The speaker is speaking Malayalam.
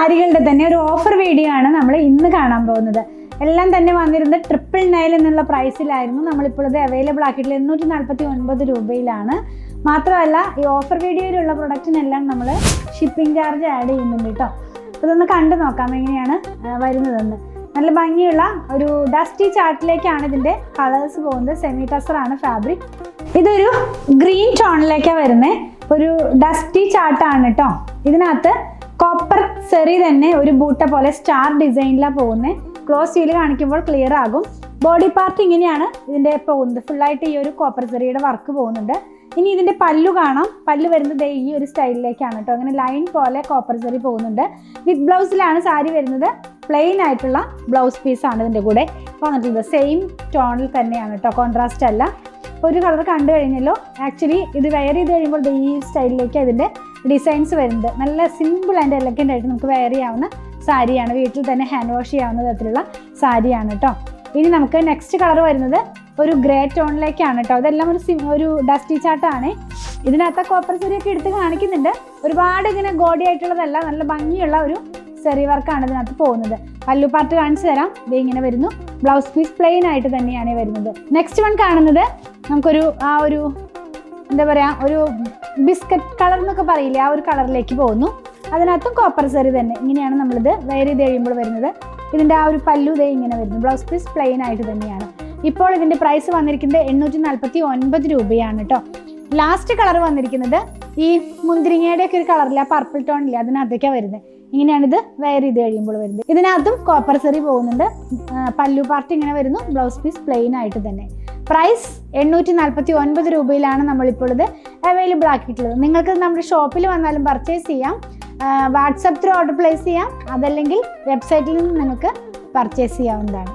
സാരികളുടെ തന്നെ ഒരു ഓഫർ വീഡിയോ ആണ് നമ്മൾ ഇന്ന് കാണാൻ പോകുന്നത്. എല്ലാം തന്നെ വന്നിരുന്നത് 999 എന്നുള്ള പ്രൈസിലായിരുന്നു. നമ്മളിപ്പോൾ ഇത് അവൈലബിൾ ആക്കിയിട്ടുള്ള 849 രൂപയിലാണ്. മാത്രമല്ല ഈ ഓഫർ വീഡിയോയിലുള്ള പ്രൊഡക്റ്റിനെല്ലാം നമ്മൾ ഷിപ്പിംഗ് ചാർജ് ആഡ് ചെയ്യുന്നുണ്ട് കേട്ടോ. അപ്പോൾ ഇതൊന്ന് കണ്ടു നോക്കാം എങ്ങനെയാണ് വരുന്നതെന്ന്. നല്ല ഭംഗിയുള്ള ഒരു ഡസ്റ്റി ചാർട്ടിലേക്കാണ് ഇതിൻ്റെ കളേഴ്സ് പോകുന്നത്. സെമി ടസറാണ് ഫാബ്രിക്. ഇതൊരു ഗ്രീൻ ടോണിലേക്കാണ് വരുന്നത്. ഒരു ഡസ്റ്റി ചാർട്ടാണ് കേട്ടോ. ഇതിനകത്ത് കോപ്പർ സെറി തന്നെ ഒരു ബൂട്ട പോലെ സ്റ്റാർ ഡിസൈനിലാണ് പോകുന്നത്. ക്ലോസ് വ്യൂല് കാണിക്കുമ്പോൾ ക്ലിയർ ആകും. ബോഡി പാർട്ട് ഇങ്ങനെയാണ് ഇതിൻ്റെ പോകുന്നത്. ഫുള്ളായിട്ട് ഈ ഒരു കോപ്പർ സെറിയുടെ വർക്ക് പോകുന്നുണ്ട്. ഇനി ഇതിൻ്റെ പല്ലു കാണാം. പല്ലു വരുന്നത് ഈ ഒരു സ്റ്റൈലിലേക്കാണ് കേട്ടോ. അങ്ങനെ ലൈൻ പോലെ കോപ്പർ സെറി പോകുന്നുണ്ട്. വിത്ത് ബ്ലൗസിലാണ് സാരി വരുന്നത്. പ്ലെയിൻ ആയിട്ടുള്ള ബ്ലൗസ് പീസാണ് ഇതിൻ്റെ കൂടെ വന്നിട്ടുള്ളത്. സെയിം ടോണിൽ തന്നെയാണ് കേട്ടോ, കോൺട്രാസ്റ്റ് അല്ല. ഒരു കളർ കണ്ടു കഴിഞ്ഞല്ലോ. ആക്ച്വലി ഇത് വെയർ ചെയ്ത് കഴിയുമ്പോൾ ഈ സ്റ്റൈലിലേക്ക് അതിൻ്റെ ഡിസൈൻസ് വരുന്നത്. നല്ല സിമ്പിൾ ആൻഡ് എലഗൻ്റ് ആയിട്ട് നമുക്ക് വെയർ ചെയ്യാവുന്ന സാരിയാണ്. വീട്ടിൽ തന്നെ ഹാൻഡ് വാഷ് ചെയ്യാവുന്ന തരത്തിലുള്ള സാരിയാണ് കേട്ടോ. ഇനി നമുക്ക് നെക്സ്റ്റ് കളർ വരുന്നത് ഒരു ഗ്രേ ടോണിലേക്കാണ് കേട്ടോ. ഇതെല്ലാം ഒരു ഡസ്റ്റി ചാർട്ടാണ്. ഇതിനകത്ത് കോപ്പർ സെറിയൊക്കെ എടുത്ത് കാണിക്കുന്നുണ്ട്. ഒരുപാട് ഇങ്ങനെ ഗോഡി ആയിട്ടുള്ളതല്ല, നല്ല ഭംഗിയുള്ള ഒരു സെറി വർക്കാണ് ഇതിനകത്ത് പോകുന്നത്. പല്ലു പാർട്ട് കാണിച്ചു തരാം. ഇത് ഇങ്ങനെ വരുന്നു. ബ്ലൗസ് പീസ് പ്ലെയിൻ ആയിട്ട് തന്നെയാണ് വരുന്നത്. നെക്സ്റ്റ് വൺ കാണുന്നത് നമുക്കൊരു എന്താ പറയുക, ഒരു ബിസ്ക്കറ്റ് കളർ എന്നൊക്കെ പറയില്ലേ, ആ ഒരു കളറിലേക്ക് പോകുന്നു. അതിനകത്തും കോപ്പർ സെറി തന്നെ. ഇങ്ങനെയാണ് നമ്മളിത് വെയർ ചെയ്ത് കഴിയുമ്പോൾ വരുന്നത്. ഇതിൻ്റെ ആ ഒരു പല്ലു ദേ ഇങ്ങനെ വരുന്നു. ബ്ലൗസ് പീസ് പ്ലെയിൻ ആയിട്ട് തന്നെയാണ്. ഇപ്പോൾ ഇതിൻ്റെ പ്രൈസ് വന്നിരിക്കുന്നത് 849 രൂപയാണ് കേട്ടോ. ലാസ്റ്റ് കളർ വന്നിരിക്കുന്നത് ഈ മുന്തിരിങ്ങയുടെ ഒക്കെ ഒരു കളറില്ല, പർപ്പിൾ ടോണില്ല, അതിനകത്തേക്കാണ് വരുന്നത്. ഇങ്ങനെയാണിത് വെയർ ചെയ്ത് കഴിയുമ്പോൾ വരുന്നത്. ഇതിനകത്തും കോപ്പർ സെറി പോകുന്നുണ്ട്. പല്ലു പാർട്ട് ഇങ്ങനെ വരുന്നു. ബ്ലൗസ് പീസ് പ്ലെയിൻ ആയിട്ട് തന്നെ. പ്രൈസ് 849 രൂപയിലാണ് നമ്മളിപ്പോൾ ഇത് അവൈലബിൾ ആക്കിയിട്ടുള്ളത്. നിങ്ങൾക്ക് നമ്മുടെ ഷോപ്പിൽ വന്നാലും പർച്ചേസ് ചെയ്യാം. വാട്സപ്പ് ത്രൂ ഓർഡർ പ്ലേസ് ചെയ്യാം. അതല്ലെങ്കിൽ വെബ്സൈറ്റിൽ നിന്ന് നിങ്ങൾക്ക് പർച്ചേസ് ചെയ്യാവുന്നതാണ്.